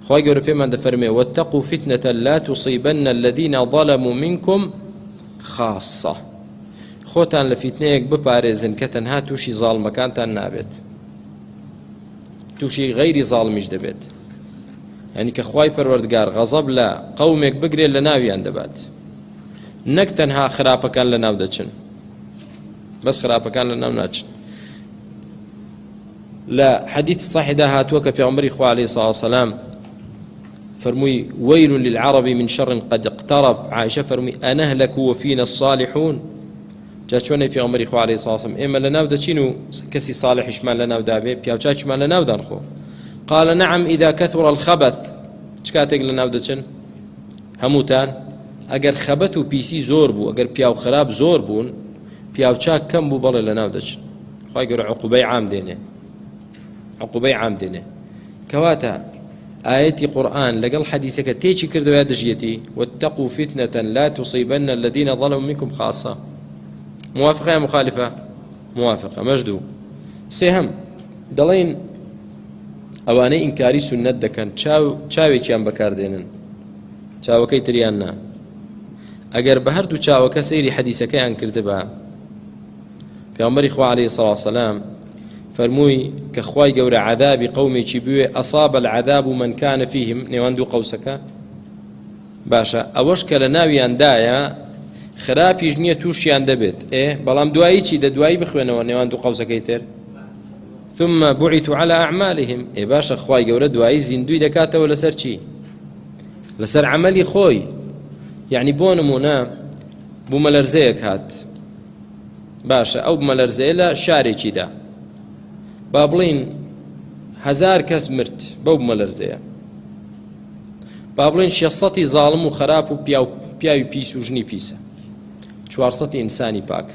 خواهی گەورە پێمان دەفەرمێ واتقوا فتنة لا تصيبن الذين ظلموا منكم خاصة خۆتان لە فیتنەیەک بپارێزن کە تەنها تووشی زاڵمەکانتان نابێت، تووشی غەیری زاڵمیش دەبێت. یعنی کە خوای پەروەردگار غەزەب لە قەومێک بگرێت لە ناویان دەبات، نەک تەنها خراپەکان لە ناو دەچن، بەس خراپەکان لە ناو ناچن. لە حەدیث صحیحدا هاتووە کە پێغەمبەری خوا عەلەیهی سڵاو وسەلام فرمووی ويل للعرب من شر قد اقترب. عائشة فرمووی أنهلك وفينا الصالحون. جا چۆنێ پێغەمبەری خوا عەلەیهی سڵاو وسەلام ئێمە لە ناو دەچین و کەسی صالحیشمان لە ناو دابێ، پیاوچاکیمان لە ناودان خۆ. قال نعم إذا كثر الخبث. چ کاتێک لە ناو دەچن هەمووتان ئەگەر خەبەت و پیسی زۆر بوو، ئەگەر پیاو خراپ زۆر بوون، پیاوچاک کەم بوو، بەڵێ لە ناو دەچن. خوای گەورە عقوبەی عام دێنێ، عقوبەی عام دێنێ. کەواتە ئاەتی قورئان لەگەڵ حەدیثەکە تێکی کردەوە دژیەتی واتقوا فتنة لا تصيبن الذين ظلموا منكم خاصة. موافقة یا مخالفة؟ موافقة. مەژدوو. سێهەم دەڵێن ئەوانەی ئینکاری سونەت دەکەن چاوێکیان بەکاردێنن، چاوەکەی تریان نا. ئەگەر بە هەردوو چاوەکە سەیری حەدیثەکەیان کردبا، پێغەمبەری خوا عەلەیهی سڵاو وسەلام فەرمووی کە خوای گەورە عەذابی قەومێکی بوێ ئەصاب العەذاب من كان فيهم، نێوان دوو قەوسەکە باشە، ئەوەش کە لە ناویاندایە خراپیش نییە تووشیان دەبێت، بەڵام دوایی چی دە؟ دوایی بخوێنەوە نێوان دوو قەوسەکەی تر. ثم بعثوا على أعمالهم. باشە خوای گەورە دوایی زیندوی دەکاتەوە لەسەر چی؟ لەسەر عەمەلی خۆی. یعنی بۆ نمونە بوومەلەرزەیەک هات، باشە ئەو بوومەلەرزەیە لە شارێکیدا، با بڵین 1000 کەس مرد بەو بوومەلەرزەیە، با بڵین 600 زاڵم و خراپ و پیاوی پیس و ژنی پیسە، 400 ئینسانی پاک.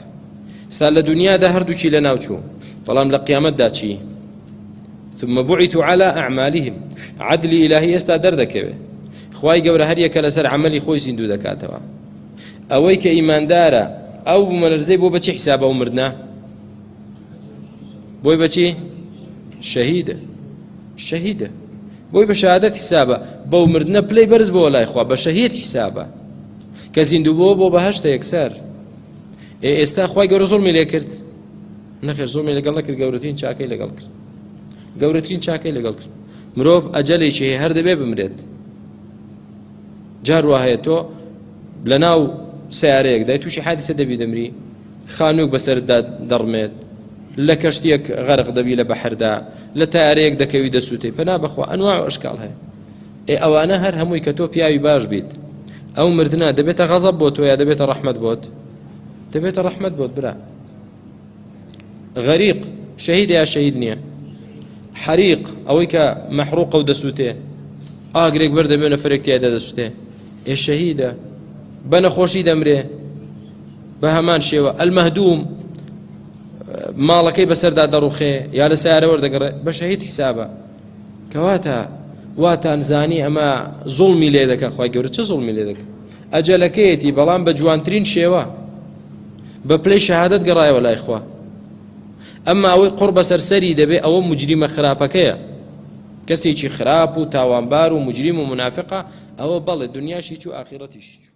ستا لە دنیادا هەردووچی لە ناو چوو، بەڵام لە قیامەتدا چی؟ ثم بعثوا على أعمالهم. عدلی ئیلاهی ئێستا دەردەکەوێ. خوای گەورە هەر یەکە لەسەر عەمەلی خۆی زیندوو دەکاتەوە. ئەوەی کە ئیماندارە ئەو بوومەلەرزەی بۆ بەچی حیسابە و مردنا؟ بۆی بەچی؟ شەهیدە. شەهیدە بۆی بە شەهادەت حیسابە، بەو مردنە پلەی بەرز بۆ لای خوا، بە شەهید حیسابە. کە زیندوو بۆ بەهەشتە یەکسەر. ئێستا خوای گەورە زوڵمی لێ کرد؟ نەخێر، زوڵمی لەگەڵ نەکرد، گەورەترین چاکەی لەگەڵ کرد. گەورەترین چاکەی لەگەڵ کرد. مرۆڤ ئەجەلێکی هەیە، هەر دەبێ بمرێت. جار وهەیە تۆ لە ناو سیارەیەکدا تووشی حادیسە دەبی دەمری، خانووک بەسەردا دەڕمێت، لە کەشتێک غەرق دەبی لە بەحردا، لە تایارەیەک دەکەوی دەسووتێ، پەنا بەخوا ئەنواع و ئەشکال هەیە. ئەوانە هەر هەمووی کە تۆ پیاوی باش بیت، ئەو مردنا دەبێتە غەزەب بۆ تۆ یا دەبێتە ڕەحمەت بۆت؟ دەبێتە ڕەحمەت بۆت برا. غەریق شەهید یا شەهید نییە؟ حەریق ئەوەی کە مەحروقە و دەسووتێ، ئاگرێک بەر دەبێ نەفرێک تیایدا دەسووتێ، شەهیدە، بە نەخۆشی دەمرێ. بە هەمان شێوە ئەلمەهدووم ماڵەکەی بەسەردا دەڕوخێ یا لە سیارە وەردەگەڕێ، بە شەهید حیسابە. کەواتە واتان زانی ئەمە زوڵمی لێ دەکە خوای گەورە. چه زوڵمی لێ دەکە؟ ئەجەلەکەیەتی، بەڵام بە جوانترین شێوە، بە پلەی شەهادەت گەڕایەوە لای خوا. ئەمما ئەوەی قوڕ بەسەر سەری دەبێ، ئەوە مجریمە خراپەکەیە، کەسێکی خراپ و تاوانبار و مجریم و منافقە، ئەوە بەڵێ دنیاشی چوو ئاخیرەتیشی چوو.